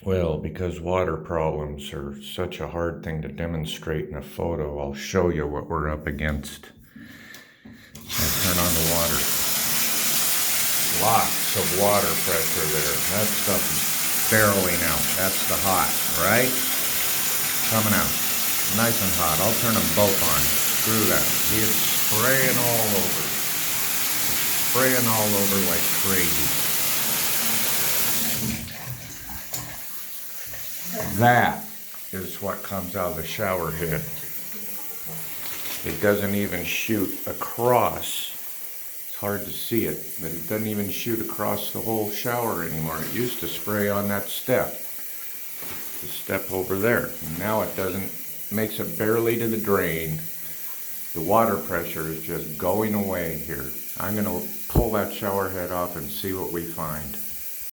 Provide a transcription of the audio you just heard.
Well, because water problems are such a hard thing to demonstrate in a photo, I'll show you what we're up against. And turn on the water. Lots of water pressure there. That stuff is barreling out. That's the hot, right? Coming out. Nice and hot. I'll turn them both on. Screw that. See, it's spraying all over. Spraying all over like crazy. That is what comes out of the shower head. It doesn't even shoot across. It's hard to see it, but it doesn't even shoot across the whole shower anymore. It used to spray on that step. The step over there. And now it doesn't, makes it barely to the drain. The water pressure is just going away here. I'm going to pull that shower head off and see what we find.